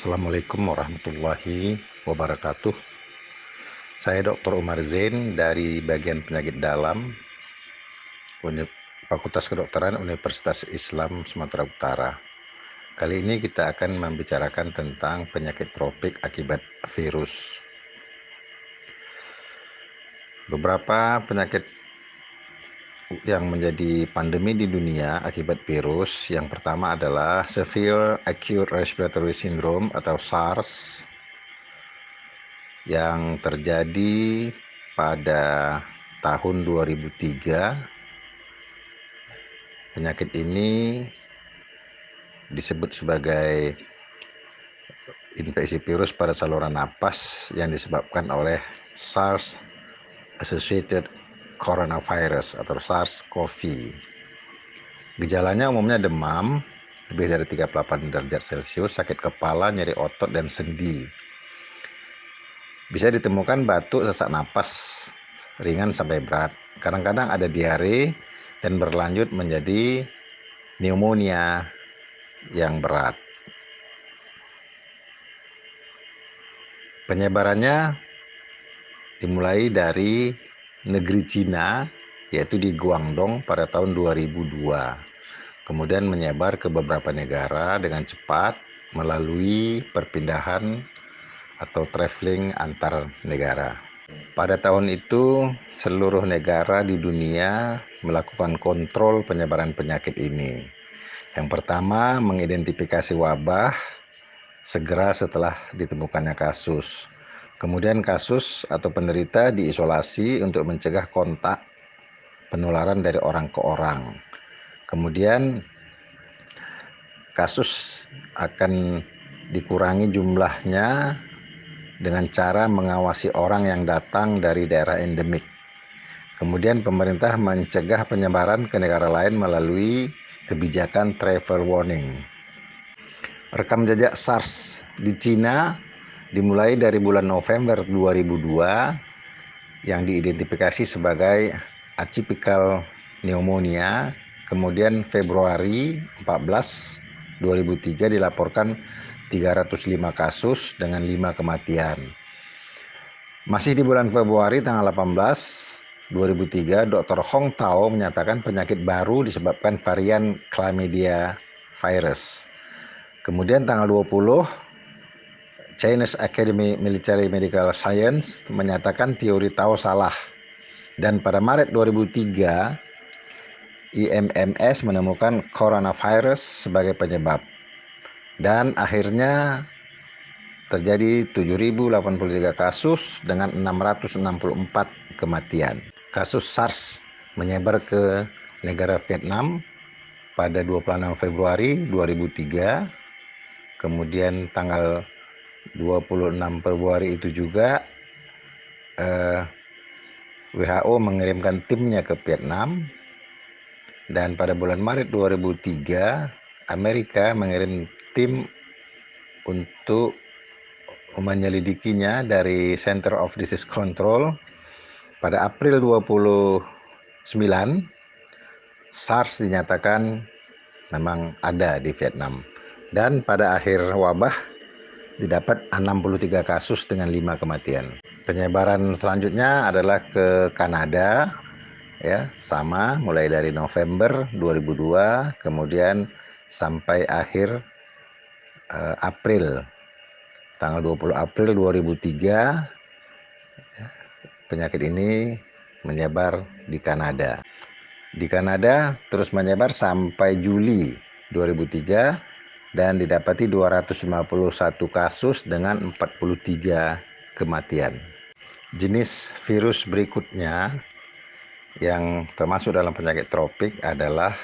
Assalamualaikum warahmatullahi wabarakatuh. Saya Dr. Umar Zain dari bagian penyakit dalam Fakultas Kedokteran Universitas Islam Sumatera Utara. Kali ini kita akan membicarakan tentang penyakit tropik akibat virus. Beberapa penyakit yang menjadi pandemi di dunia akibat virus, yang pertama adalah Severe Acute Respiratory Syndrome atau SARS yang terjadi pada tahun 2003. Penyakit ini disebut sebagai infeksi virus pada saluran napas yang disebabkan oleh SARS Associated Coronavirus atau SARS-CoV. Gejalanya umumnya demam lebih dari 38 derajat Celcius, sakit kepala, nyeri otot, dan sendi. Bisa ditemukan batuk, sesak napas ringan sampai berat. Kadang-kadang ada diare dan berlanjut menjadi pneumonia yang berat. Penyebarannya dimulai dari negeri Cina, yaitu di Guangdong pada tahun 2002. Kemudian menyebar ke beberapa negara dengan cepat melalui perpindahan atau traveling antar negara. Pada tahun itu, seluruh negara di dunia melakukan kontrol penyebaran penyakit ini. Yang pertama, mengidentifikasi wabah segera setelah ditemukannya kasus. Kemudian kasus atau penderita diisolasi untuk mencegah kontak penularan dari orang ke orang. Kemudian kasus akan dikurangi jumlahnya dengan cara mengawasi orang yang datang dari daerah endemik. Kemudian pemerintah mencegah penyebaran ke negara lain melalui kebijakan travel warning. Rekam jejak SARS di Cina dimulai dari bulan November 2002 yang diidentifikasi sebagai atypical pneumonia. Kemudian Februari 14, 2003 dilaporkan 305 kasus dengan 5 kematian. Masih di bulan Februari tanggal 18, 2003, Dr. Hong Tao menyatakan penyakit baru disebabkan varian chlamydia virus. Kemudian tanggal 20, Chinese Academy Military Medical Science menyatakan teori Tao salah. Dan pada Maret 2003, IMMS menemukan coronavirus sebagai penyebab. Dan akhirnya terjadi 7.083 kasus dengan 664 kematian. Kasus SARS menyebar ke negara Vietnam pada 26 Februari 2003. Kemudian tanggal 26 Februari itu juga WHO mengirimkan timnya ke Vietnam. Dan pada bulan Maret 2003, Amerika mengirim tim untuk menyelidikinya dari Center of Disease Control. Pada April 29, SARS dinyatakan memang ada di Vietnam. Dan pada akhir wabah didapat 63 kasus dengan 5 kematian. Penyebaran selanjutnya adalah ke Kanada, ya, sama mulai dari November 2002 kemudian sampai akhir April tanggal 20 April 2003 penyakit ini menyebar di Kanada. Di Kanada terus menyebar sampai Juli 2003 dan didapati 251 kasus dengan 43 kematian. Jenis virus berikutnya yang termasuk dalam penyakit tropik adalah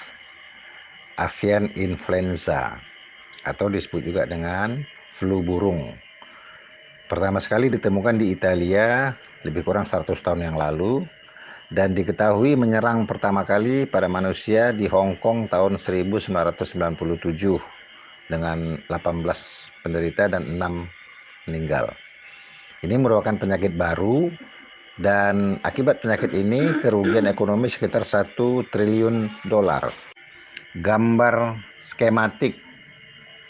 avian influenza atau disebut juga dengan flu burung. Pertama sekali ditemukan di Italia lebih kurang 100 tahun yang lalu dan diketahui menyerang pertama kali pada manusia di Hong Kong tahun 1997 dengan 18 penderita dan 6 meninggal. Ini merupakan penyakit baru dan akibat penyakit ini kerugian ekonomi sekitar $1 triliun. Gambar skematik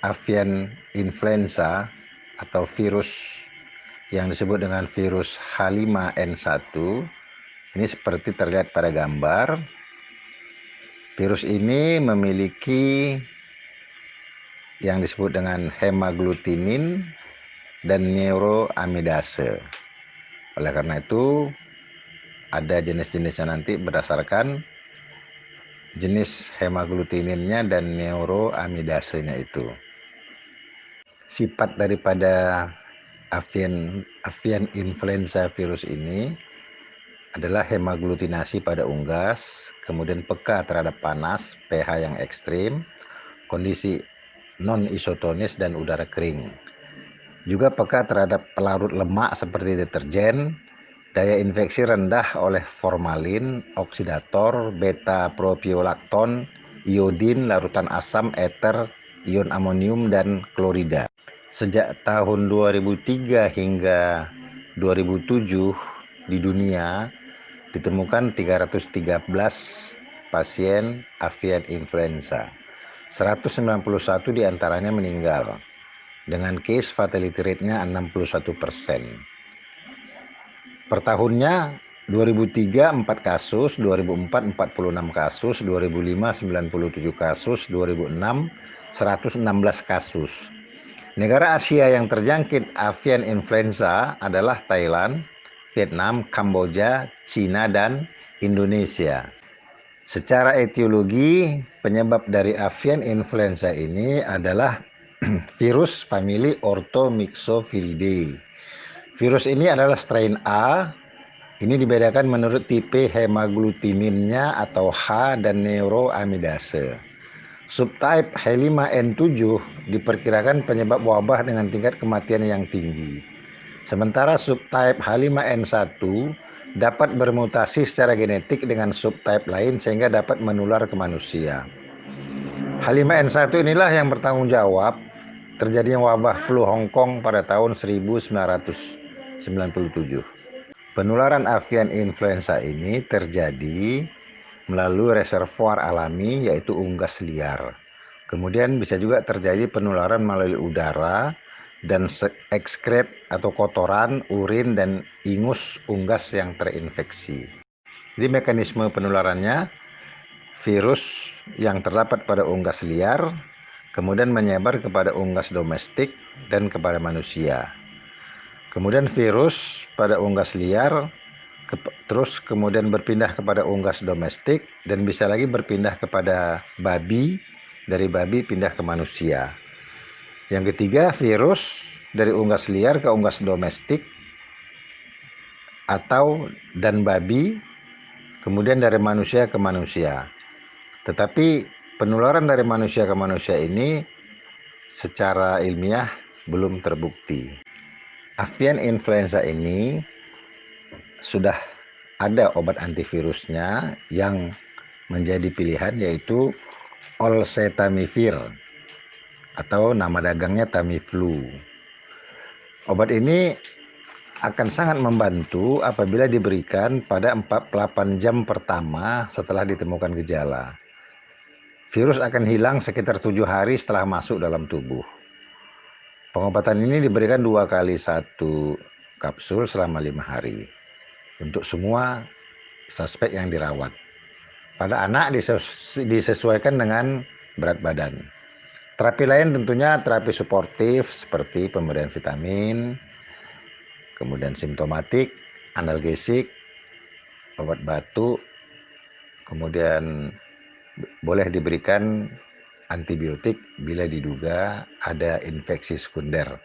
avian influenza atau virus yang disebut dengan virus H5N1 ini seperti terlihat pada gambar. Virus ini memiliki yang disebut dengan hemaglutinin dan neuroamidase. Oleh karena itu, ada jenis-jenisnya nanti berdasarkan jenis hemaglutininnya dan neuroamidasenya itu. Sifat daripada avian influenza virus ini adalah hemaglutinasi pada unggas, kemudian peka terhadap panas, pH yang ekstrim, kondisi non-isotonis dan udara kering. Juga peka terhadap pelarut lemak seperti deterjen, daya infeksi rendah oleh formalin, oksidator, beta-propiolakton, iodin, larutan asam, eter, ion amonium, dan klorida. Sejak tahun 2003 hingga 2007 di dunia ditemukan 313 pasien avian influenza. 191 diantaranya meninggal dengan case fatality rate-nya 61%. Per tahunnya 2003 4 kasus, 2004 46 kasus, 2005 97 kasus, 2006 116 kasus. Negara Asia yang terjangkit avian influenza adalah Thailand, Vietnam, Kamboja, Cina, dan Indonesia. Secara etiologi, penyebab dari avian influenza ini adalah virus famili Orthomyxoviridae. Virus ini adalah strain A. Ini dibedakan menurut tipe hemaglutininnya atau H dan neuroamidase. Subtype H5N7 diperkirakan penyebab wabah dengan tingkat kematian yang tinggi. Sementara subtype H5N1 dapat bermutasi secara genetik dengan subtype lain sehingga dapat menular ke manusia. H5N1 inilah yang bertanggung jawab terjadinya wabah flu Hong Kong pada tahun 1997. Penularan avian influenza ini terjadi melalui reservoir alami yaitu unggas liar. Kemudian bisa juga terjadi penularan melalui udara dan ekskret atau kotoran, urin, dan ingus unggas yang terinfeksi. Jadi mekanisme penularannya, virus yang terdapat pada unggas liar kemudian menyebar kepada unggas domestik dan kepada manusia. Kemudian virus pada unggas liar terus kemudian berpindah kepada unggas domestik dan bisa lagi berpindah kepada babi, dari babi pindah ke manusia. Yang ketiga, virus dari unggas liar ke unggas domestik atau dan babi, kemudian dari manusia ke manusia. Tetapi penularan dari manusia ke manusia ini secara ilmiah belum terbukti. Avian influenza ini sudah ada obat antivirusnya yang menjadi pilihan yaitu Oseltamivir atau nama dagangnya Tamiflu. Obat ini akan sangat membantu apabila diberikan pada 48 jam pertama setelah ditemukan gejala. Virus akan hilang sekitar 7 hari setelah masuk dalam tubuh. Pengobatan ini diberikan 2 kali 1 kapsul selama 5 hari. Untuk semua suspek yang dirawat. Pada anak disesuaikan dengan berat badan. Terapi lain tentunya terapi suportif seperti pemberian vitamin, kemudian simptomatik, analgesik, obat batuk, kemudian boleh diberikan antibiotik bila diduga ada infeksi sekunder,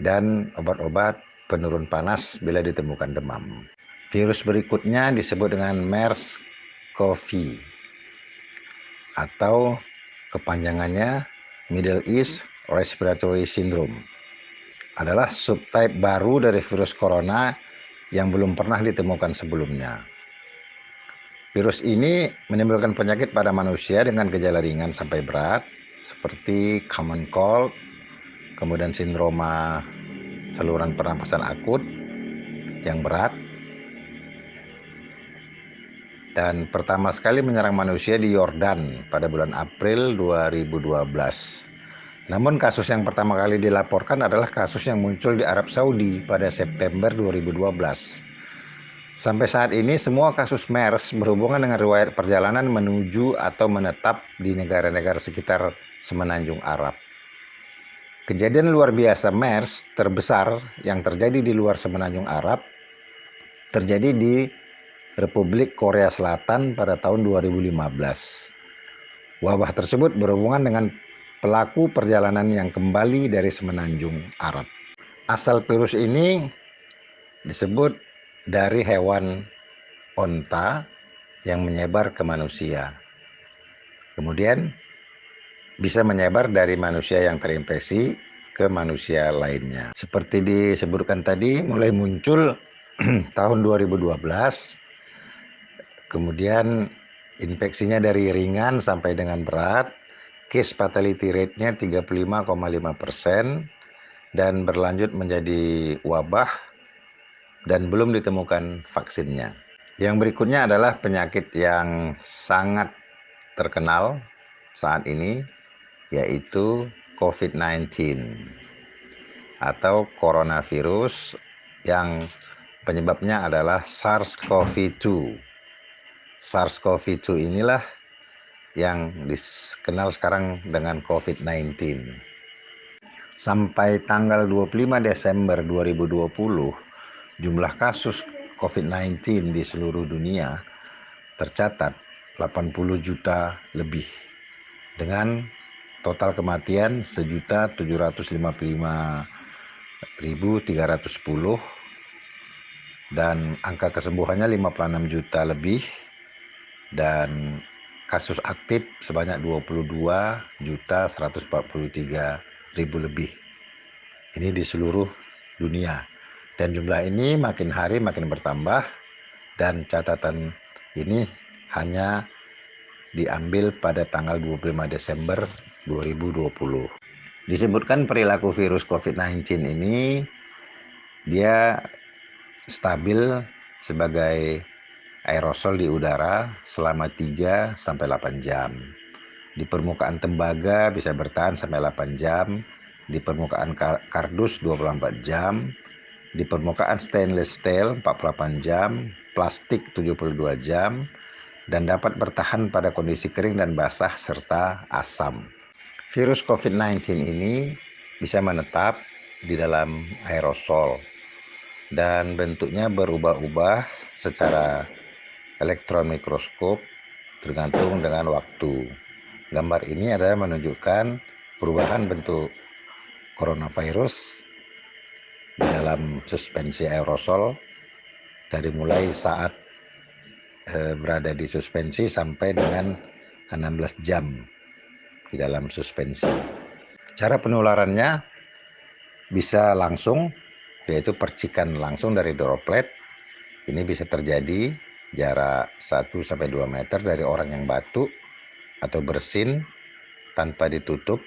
dan obat-obat penurun panas bila ditemukan demam. Virus berikutnya disebut dengan MERS-CoV atau kepanjangannya Middle East Respiratory Syndrome. Adalah subtype baru dari virus corona yang belum pernah ditemukan sebelumnya. Virus ini menimbulkan penyakit pada manusia dengan gejala ringan sampai berat seperti common cold, kemudian sindroma saluran pernapasan akut yang berat, dan pertama sekali menyerang manusia di Yordan pada bulan April 2012. Namun kasus yang pertama kali dilaporkan adalah kasus yang muncul di Arab Saudi pada September 2012. Sampai saat ini semua kasus MERS berhubungan dengan riwayat perjalanan menuju atau menetap di negara-negara sekitar Semenanjung Arab. Kejadian luar biasa MERS terbesar yang terjadi di luar Semenanjung Arab terjadi di Republik Korea Selatan pada tahun 2015. Wabah tersebut berhubungan dengan pelaku perjalanan yang kembali dari Semenanjung Arab. Asal virus ini disebut dari hewan onta yang menyebar ke manusia. Kemudian bisa menyebar dari manusia yang terinfeksi ke manusia lainnya. Seperti disebutkan tadi, mulai muncul tahun 2012, kemudian infeksinya dari ringan sampai dengan berat, case fatality rate-nya 35,5%, dan berlanjut menjadi wabah dan belum ditemukan vaksinnya. Yang berikutnya adalah penyakit yang sangat terkenal saat ini, yaitu COVID-19 atau coronavirus yang penyebabnya adalah SARS-CoV-2. SARS-CoV-2 inilah yang dikenal sekarang dengan COVID-19. Sampai tanggal 25 Desember 2020, jumlah kasus COVID-19 di seluruh dunia tercatat 80 juta lebih, dengan total kematian 1.755.310 dan angka kesembuhannya 56 juta lebih, dan kasus aktif sebanyak 22.143.000 lebih. Ini di seluruh dunia. Dan jumlah ini makin hari makin bertambah, dan catatan ini hanya diambil pada tanggal 25 Desember 2020. Disebutkan perilaku virus COVID-19 ini dia stabil sebagai aerosol di udara selama 3 sampai 8 jam. Di permukaan tembaga bisa bertahan sampai 8 jam, di permukaan kardus 24 jam, di permukaan stainless steel 48 jam, plastik 72 jam, dan dapat bertahan pada kondisi kering dan basah serta asam. Virus COVID-19 ini bisa menetap di dalam aerosol dan bentuknya berubah-ubah secara elektron mikroskop tergantung dengan waktu. Gambar ini adalah menunjukkan perubahan bentuk coronavirus di dalam suspensi aerosol dari mulai saat berada di suspensi sampai dengan 16 jam di dalam suspensi. Cara penularannya bisa langsung, yaitu percikan langsung dari droplet. Ini bisa terjadi jarak 1-2 meter dari orang yang batuk atau bersin tanpa ditutup.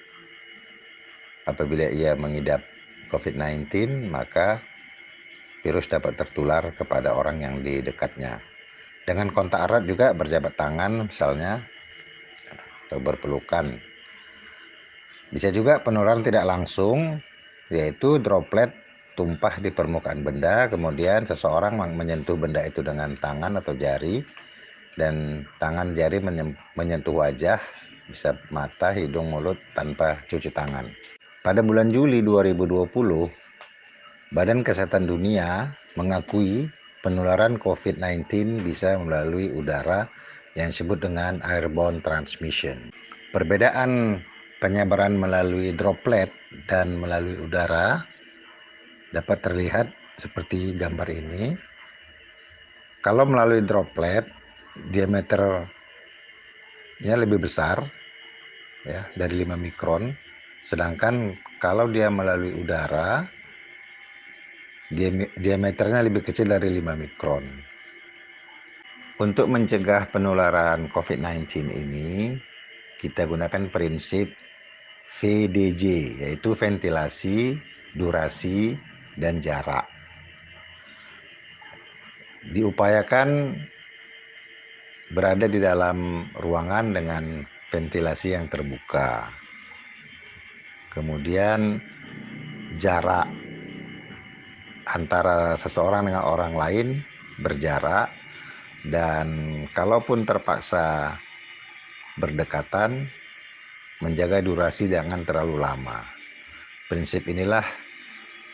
Apabila ia mengidap COVID-19, maka virus dapat tertular kepada orang yang di dekatnya. Dengan kontak erat juga, berjabat tangan misalnya, atau berpelukan. Bisa juga penularan tidak langsung, yaitu droplet tumpah di permukaan benda, kemudian seseorang menyentuh benda itu dengan tangan atau jari, dan tangan jari menyentuh wajah, bisa mata, hidung, mulut tanpa cuci tangan. Pada bulan Juli 2020, Badan Kesehatan Dunia mengakui penularan COVID-19 bisa melalui udara yang disebut dengan airborne transmission. Perbedaan penyebaran melalui droplet dan melalui udara dapat terlihat seperti gambar ini. Kalau melalui droplet, diameternya lebih besar, ya, dari 5 mikron. Sedangkan kalau dia melalui udara, diameternya lebih kecil dari 5 mikron. Untuk mencegah penularan COVID-19 ini, kita gunakan prinsip VDJ, yaitu ventilasi, durasi, dan jarak. Diupayakan berada di dalam ruangan dengan ventilasi yang terbuka. Kemudian jarak antara seseorang dengan orang lain berjarak, dan kalaupun terpaksa berdekatan, menjaga durasi jangan terlalu lama. Prinsip inilah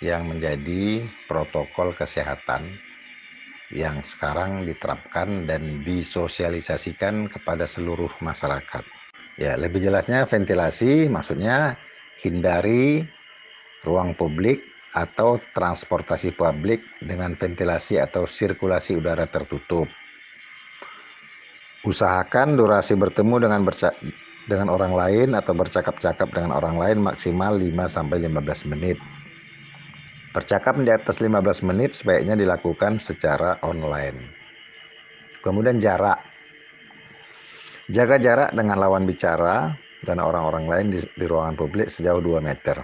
yang menjadi protokol kesehatan yang sekarang diterapkan dan disosialisasikan kepada seluruh masyarakat. Ya, lebih jelasnya ventilasi maksudnya hindari ruang publik atau transportasi publik dengan ventilasi atau sirkulasi udara tertutup. Usahakan durasi bertemu dengan orang lain atau bercakap-cakap dengan orang lain maksimal 5-15 menit. Percakapan di atas 15 menit sebaiknya dilakukan secara online. Kemudian jarak. Jaga jarak dengan lawan bicara dan orang-orang lain di ruangan publik sejauh 2 meter.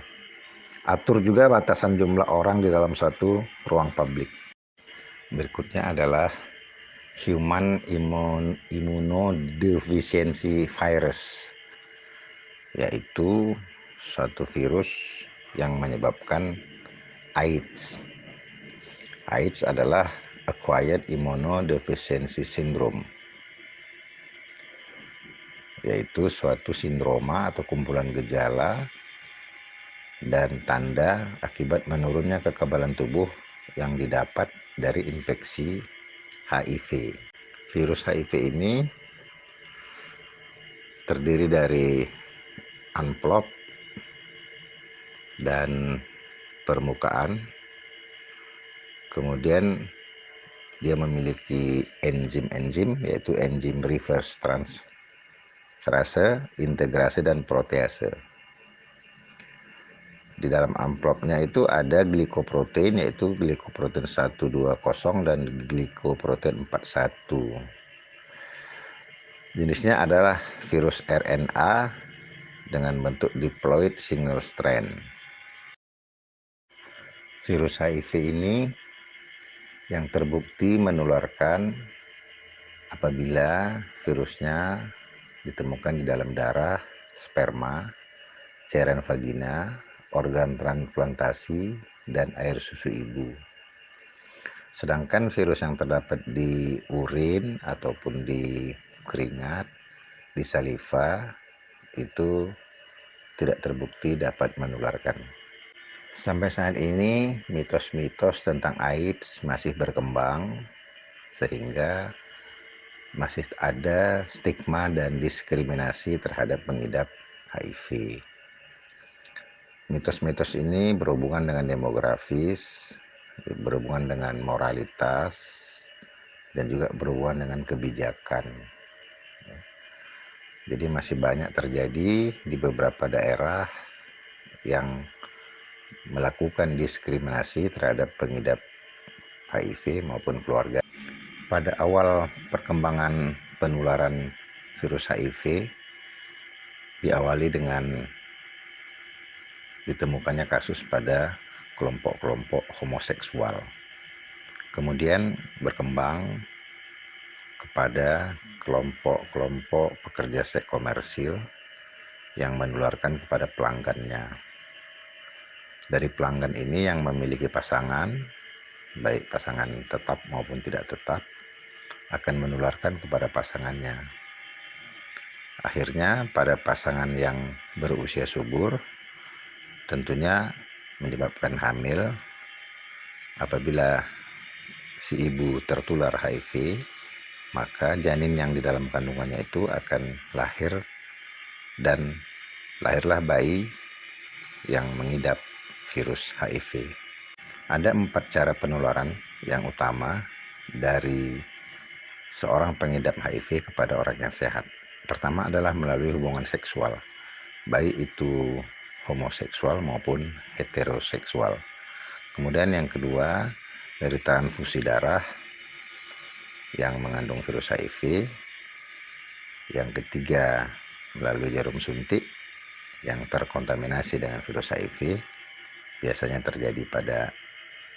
Atur juga batasan jumlah orang di dalam suatu ruang publik. Berikutnya adalah Human Immunodeficiency Virus, yaitu suatu virus yang menyebabkan AIDS. AIDS adalah Acquired Immunodeficiency Syndrome, yaitu suatu sindroma atau kumpulan gejala dan tanda akibat menurunnya kekebalan tubuh yang didapat dari infeksi HIV. Virus HIV ini terdiri dari amplop dan permukaan. Kemudian dia memiliki enzim-enzim, yaitu enzim reverse transferase, integrase, dan protease. Di dalam amplopnya itu ada glikoprotein, yaitu glikoprotein 120 dan glikoprotein 41. Jenisnya adalah virus RNA dengan bentuk diploid single strand. Virus HIV ini yang terbukti menularkan apabila virusnya ditemukan di dalam darah, sperma, cairan vagina, organ transplantasi, dan air susu ibu. Sedangkan virus yang terdapat di urin ataupun di keringat, di saliva, itu tidak terbukti dapat menularkan. Sampai saat ini mitos-mitos tentang AIDS masih berkembang, sehingga masih ada stigma dan diskriminasi terhadap pengidap HIV. Mitos-mitos ini berhubungan dengan demografis, berhubungan dengan moralitas, dan juga berhubungan dengan kebijakan. Jadi masih banyak terjadi di beberapa daerah yang melakukan diskriminasi terhadap pengidap HIV maupun keluarga. Pada awal perkembangan penularan virus HIV diawali dengan ditemukannya kasus pada kelompok-kelompok homoseksual. Kemudian berkembang kepada kelompok-kelompok pekerja seks komersil yang menularkan kepada pelanggannya. Dari pelanggan ini yang memiliki pasangan, baik pasangan tetap maupun tidak tetap, akan menularkan kepada pasangannya. Akhirnya pada pasangan yang berusia subur tentunya menyebabkan hamil. Apabila si ibu tertular HIV, maka janin yang di dalam kandungannya itu akan lahir, dan lahirlah bayi yang mengidap virus HIV. Ada 4 cara penularan yang utama dari seorang pengidap HIV kepada orang yang sehat. Pertama adalah melalui hubungan seksual, baik itu homoseksual maupun heteroseksual. Kemudian yang kedua, dari transfusi darah yang mengandung virus HIV. Yang ketiga, melalui jarum suntik yang terkontaminasi dengan virus HIV. Biasanya terjadi pada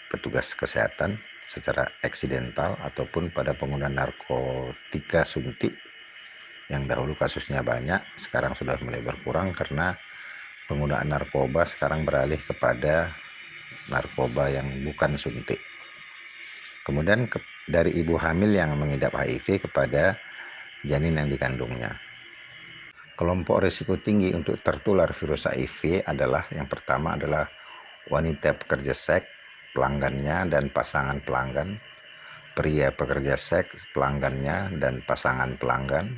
petugas kesehatan secara eksidental ataupun pada pengguna narkotika suntik yang dahulu kasusnya banyak, sekarang sudah mulai berkurang karena penggunaan narkoba sekarang beralih kepada narkoba yang bukan suntik. Kemudian dari ibu hamil yang mengidap HIV kepada janin yang dikandungnya. Kelompok risiko tinggi untuk tertular virus HIV adalah yang pertama adalah wanita pekerja seks, pelanggannya dan pasangan pelanggan, pria pekerja seks, pelanggannya dan pasangan pelanggan,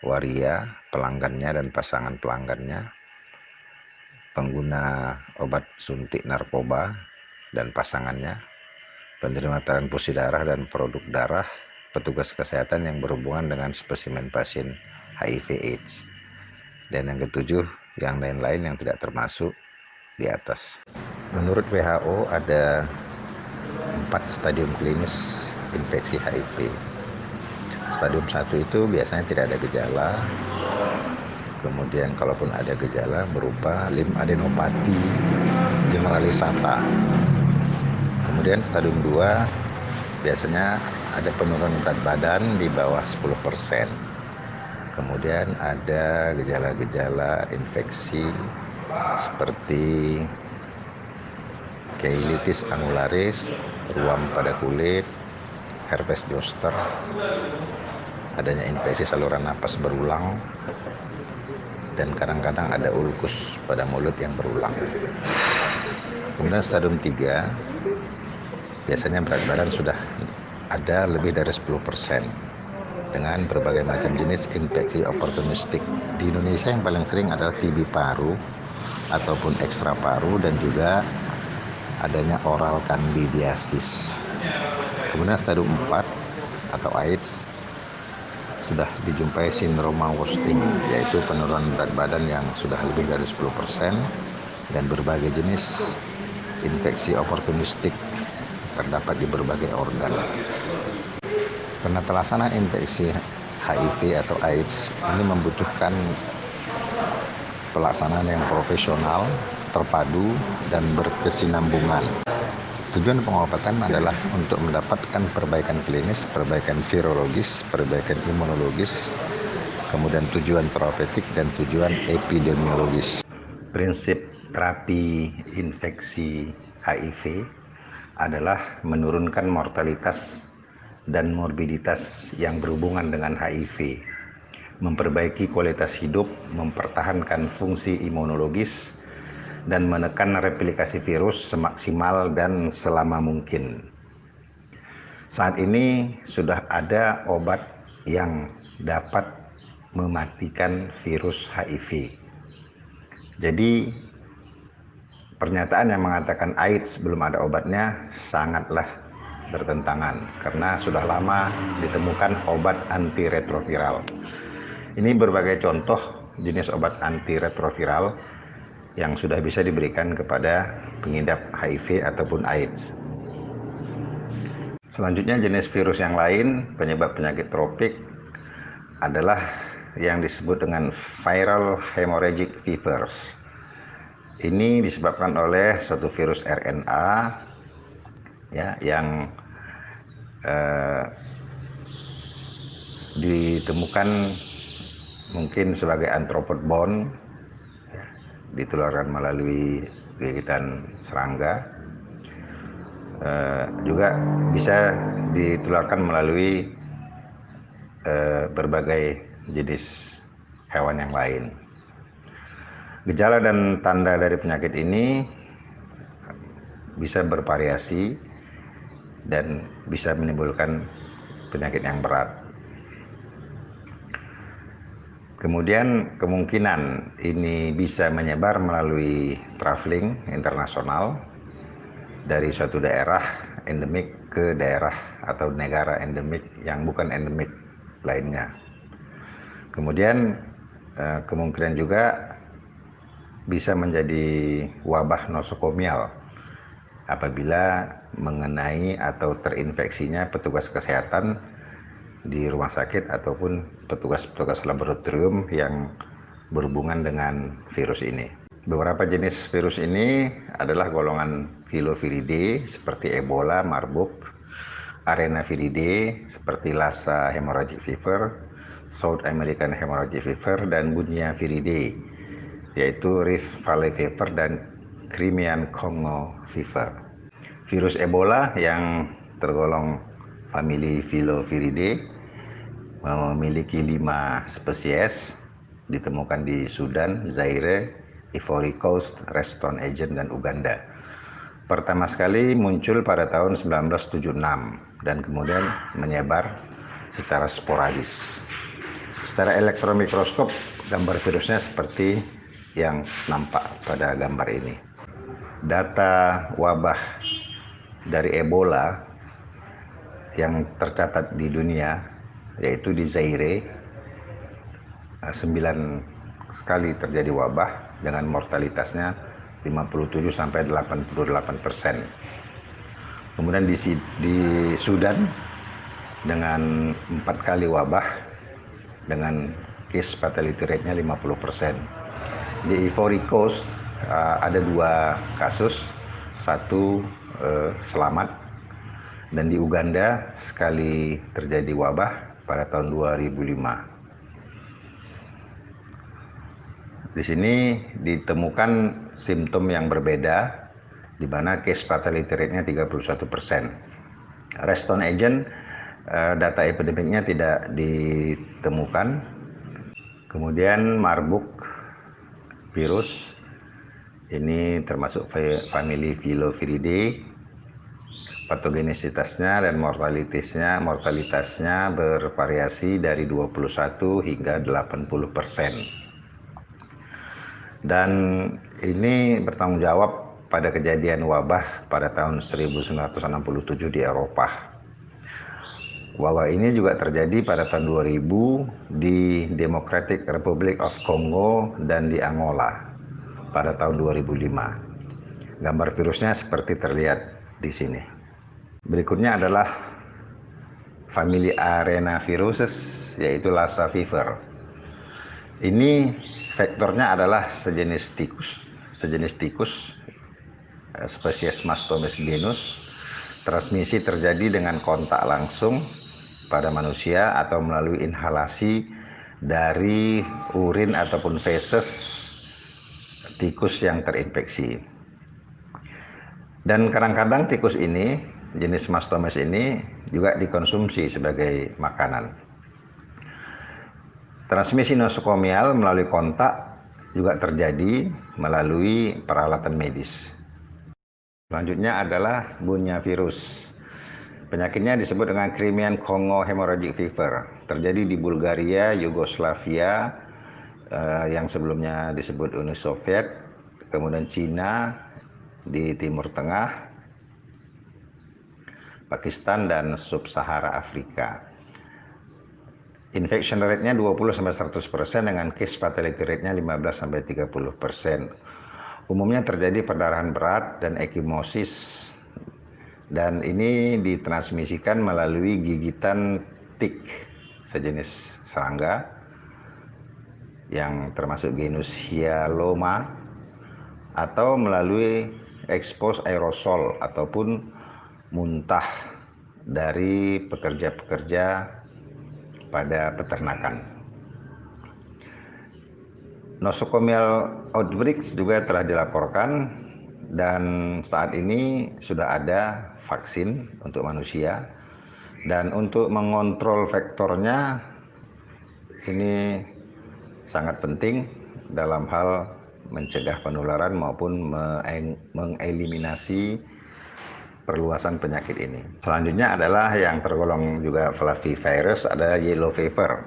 waria, pelanggannya dan pasangan pelanggannya, pengguna obat suntik narkoba dan pasangannya, penerima transfusi darah dan produk darah, petugas kesehatan yang berhubungan dengan spesimen pasien HIV/AIDS. Dan yang ketujuh, yang lain-lain yang tidak termasuk di atas. Menurut WHO ada 4 stadium klinis infeksi HIV. Stadium 1 itu biasanya tidak ada gejala. Kemudian kalaupun ada gejala berupa limfadenopati generalisata. Kemudian stadium 2 biasanya ada penurunan berat badan di bawah 10%. Kemudian ada gejala-gejala infeksi seperti cheilitis angularis, ruam pada kulit, herpes zoster, adanya infeksi saluran napas berulang, dan kadang-kadang ada ulkus pada mulut yang berulang. Kemudian stadium 3, biasanya berat badan sudah ada lebih dari 10%. Dengan berbagai macam jenis infeksi oportunistik. Di Indonesia yang paling sering adalah TB paru ataupun ekstra paru, dan juga adanya oral candidiasis. Kemudian stadium 4 atau AIDS sudah dijumpai sindroma Wasting, yaitu penurunan berat badan yang sudah lebih dari 10% dan berbagai jenis infeksi oportunistik terdapat di berbagai organ. Penata infeksi HIV atau AIDS ini membutuhkan pelaksanaan yang profesional, terpadu, dan berkesinambungan. Tujuan pengobatan adalah untuk mendapatkan perbaikan klinis, perbaikan virologis, perbaikan imunologis, kemudian tujuan terapeutik dan tujuan epidemiologis. Prinsip terapi infeksi HIV adalah menurunkan mortalitas dan morbiditas yang berhubungan dengan HIV, memperbaiki kualitas hidup, mempertahankan fungsi imunologis, dan menekan replikasi virus semaksimal dan selama mungkin. Saat ini sudah ada obat yang dapat mematikan virus HIV. Jadi pernyataan yang mengatakan AIDS belum ada obatnya sangatlah bertentangan, karena sudah lama ditemukan obat antiretroviral. Ini berbagai contoh jenis obat antiretroviral yang sudah bisa diberikan kepada pengidap HIV ataupun AIDS. Selanjutnya jenis virus yang lain penyebab penyakit tropik adalah yang disebut dengan viral hemorrhagic fevers. Ini disebabkan oleh suatu virus RNA ya, yang ditemukan mungkin sebagai arthropod bone, ya, ditularkan melalui gigitan serangga, juga bisa ditularkan melalui berbagai jenis hewan yang lain. Gejala dan tanda dari penyakit ini bisa bervariasi dan bisa menimbulkan penyakit yang berat. Kemudian kemungkinan ini bisa menyebar melalui traveling internasional dari suatu daerah endemik ke daerah atau negara endemik yang bukan endemik lainnya. Kemudian kemungkinan juga bisa menjadi wabah nosokomial apabila mengenai atau terinfeksinya petugas kesehatan di rumah sakit ataupun petugas-petugas laboratorium yang berhubungan dengan virus ini. Beberapa jenis virus ini adalah golongan Filoviridae seperti Ebola, Marburg, Arenaviridae seperti Lassa hemorrhagic fever, South American hemorrhagic fever, dan Bunyaviridae yaitu Rift Valley Fever dan Crimean Congo Fever. Virus Ebola yang tergolong famili Filoviridae memiliki 5 spesies, ditemukan di Sudan, Zaire, Ivory Coast, Reston Agent, dan Uganda. Pertama sekali muncul pada tahun 1976 dan kemudian menyebar secara sporadis. Secara elektron mikroskop, gambar virusnya seperti yang nampak pada gambar ini. Data wabah dari Ebola yang tercatat di dunia, yaitu di Zaire, 9 kali terjadi wabah dengan mortalitasnya 57-88%. Kemudian di Sudan dengan 4 kali wabah dengan case fatality rate-nya 50%. Di Ivory Coast ada 2 kasus, 1 selamat, dan di Uganda sekali terjadi wabah pada tahun 2005. Di sini ditemukan simptom yang berbeda, di mana case fatality rate-nya 31%. Reston Agent, data epidemiknya tidak ditemukan. Kemudian Marburg virus, ini termasuk famili Filoviridae. Patogenesitasnya dan mortalitasnya bervariasi dari 21 hingga 80%. Dan ini bertanggung jawab pada kejadian wabah pada tahun 1967 di Eropa. Wabah ini juga terjadi pada tahun 2000 di Democratic Republic of Congo dan di Angola pada tahun 2005. Gambar virusnya seperti terlihat di sini. Berikutnya adalah famili Arenaviruses, yaitu Lassa fever. Ini vektornya adalah sejenis tikus, spesies Mastomys genus. Transmisi terjadi dengan kontak langsung pada manusia atau melalui inhalasi dari urin ataupun feses tikus yang terinfeksi. Dan kadang-kadang tikus ini, jenis Mastomys ini juga dikonsumsi sebagai makanan. Transmisi nosokomial melalui kontak juga terjadi melalui peralatan medis. Selanjutnya adalah Bunya virus. Penyakitnya disebut dengan Crimean Congo Hemorrhagic Fever. Terjadi di Bulgaria, Yugoslavia, yang sebelumnya disebut Uni Soviet, kemudian Cina, di Timur Tengah, Pakistan, dan Sub-Sahara Afrika. Infection rate-nya 20-100% dengan case fatality rate-nya 15-30%. Umumnya terjadi perdarahan berat dan ekimosis, dan ini ditransmisikan melalui gigitan tik, sejenis serangga yang termasuk genus Hyaloma, atau melalui expose aerosol ataupun muntah dari pekerja-pekerja pada peternakan. Nosocomial outbreaks juga telah dilaporkan, dan saat ini sudah ada vaksin untuk manusia. Dan untuk mengontrol vektornya ini sangat penting dalam hal mencegah penularan maupun mengeliminasi perluasan penyakit ini. Selanjutnya adalah yang tergolong juga flavivirus, ada yellow fever.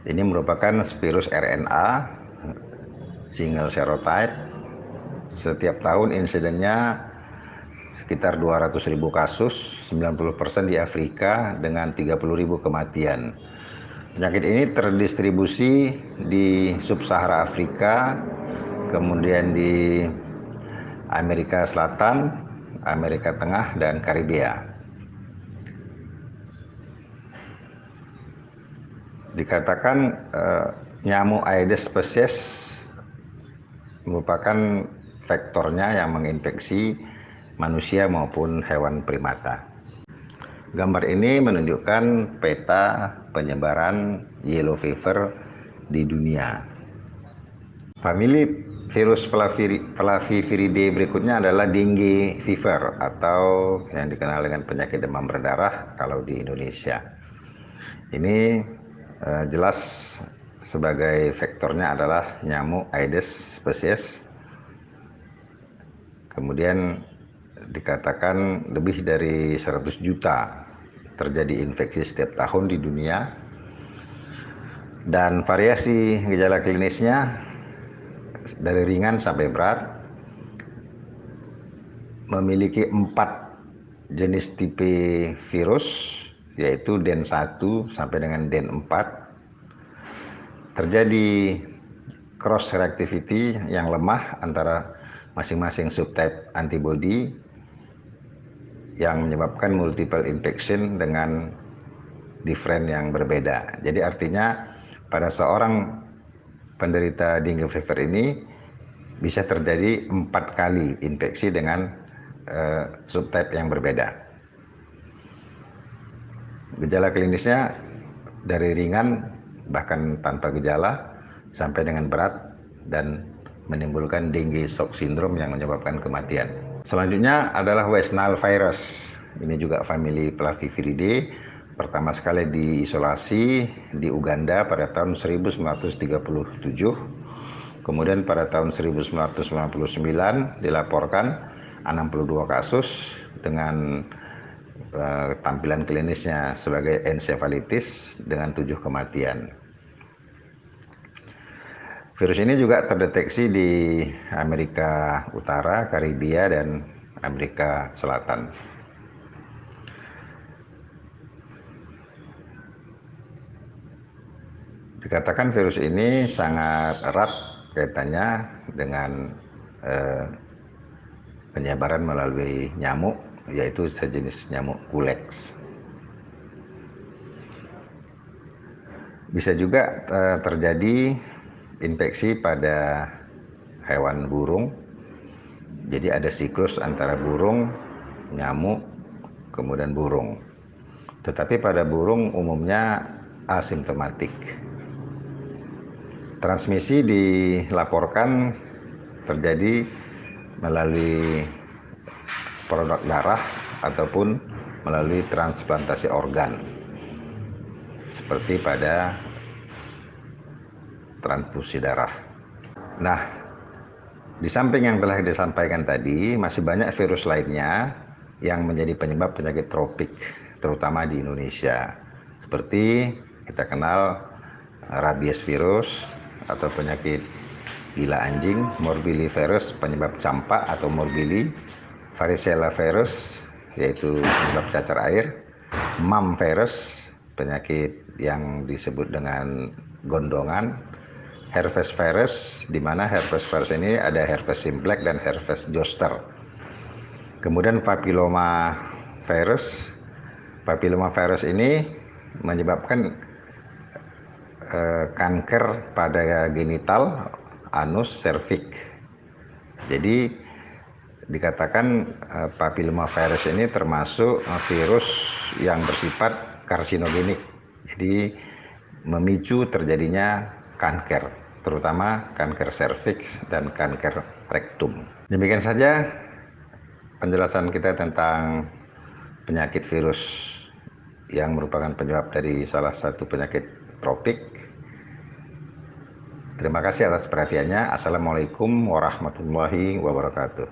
Ini merupakan virus RNA, single serotype. Setiap tahun insidennya sekitar 200.000 kasus, 90% di Afrika dengan 30.000 kematian. Penyakit ini terdistribusi di Sub-Sahara Afrika, kemudian di Amerika Selatan, Amerika Tengah, dan Karibia. Dikatakan nyamuk Aedes spesies merupakan vektornya yang menginfeksi manusia maupun hewan primata. Gambar ini menunjukkan peta penyebaran yellow fever di dunia. Famili virus Flaviviridae berikutnya adalah dengue fever atau yang dikenal dengan penyakit demam berdarah kalau di Indonesia. Ini jelas sebagai vektornya adalah nyamuk Aedes spesies. Kemudian dikatakan lebih dari 100 juta terjadi infeksi setiap tahun di dunia. Dan variasi gejala klinisnya dari ringan sampai berat, memiliki 4 jenis tipe virus, yaitu DEN 1 sampai dengan DEN 4. Terjadi cross reactivity yang lemah antara masing-masing subtype antibody yang menyebabkan multiple infection dengan different yang berbeda. Jadi artinya pada seorang penderita dengue fever ini bisa terjadi 4 kali infeksi dengan subtype yang berbeda. Gejala klinisnya dari ringan bahkan tanpa gejala sampai dengan berat dan menimbulkan dengue shock syndrome yang menyebabkan kematian. Selanjutnya adalah West Nile virus. Ini juga famili Flaviviridae. Pertama sekali diisolasi di Uganda pada tahun 1937. Kemudian pada tahun 1999 dilaporkan 62 kasus dengan tampilan klinisnya sebagai encephalitis dengan 7 kematian. Virus ini juga terdeteksi di Amerika Utara, Karibia, dan Amerika Selatan. Dikatakan virus ini sangat erat kaitannya dengan penyebaran melalui nyamuk, yaitu sejenis nyamuk Culex. Bisa juga terjadi infeksi pada hewan burung. Jadi ada siklus antara burung, nyamuk, kemudian burung. Tetapi pada burung umumnya asimptomatik. Transmisi dilaporkan terjadi melalui produk darah ataupun melalui transplantasi organ, seperti pada transfusi darah. Nah, di samping yang telah disampaikan tadi, masih banyak virus lainnya yang menjadi penyebab penyakit tropik, terutama di Indonesia. Seperti kita kenal rabies virus atau penyakit gila anjing, morbillivirus penyebab campak atau morbili, varicella virus yaitu penyebab cacar air, MAM virus penyakit yang disebut dengan gondongan, herpes virus di mana herpes virus ini ada herpes simplex dan herpes zoster. Kemudian papilloma virus. Papilloma virus ini menyebabkan kanker pada genital, anus, serviks. Jadi dikatakan papilloma virus ini termasuk virus yang bersifat karsinogenik. Jadi memicu terjadinya kanker, terutama kanker serviks dan kanker rektum. Demikian saja penjelasan kita tentang penyakit virus yang merupakan penyebab dari salah satu penyakit tropik. Terima kasih atas perhatiannya. Assalamualaikum warahmatullahi wabarakatuh.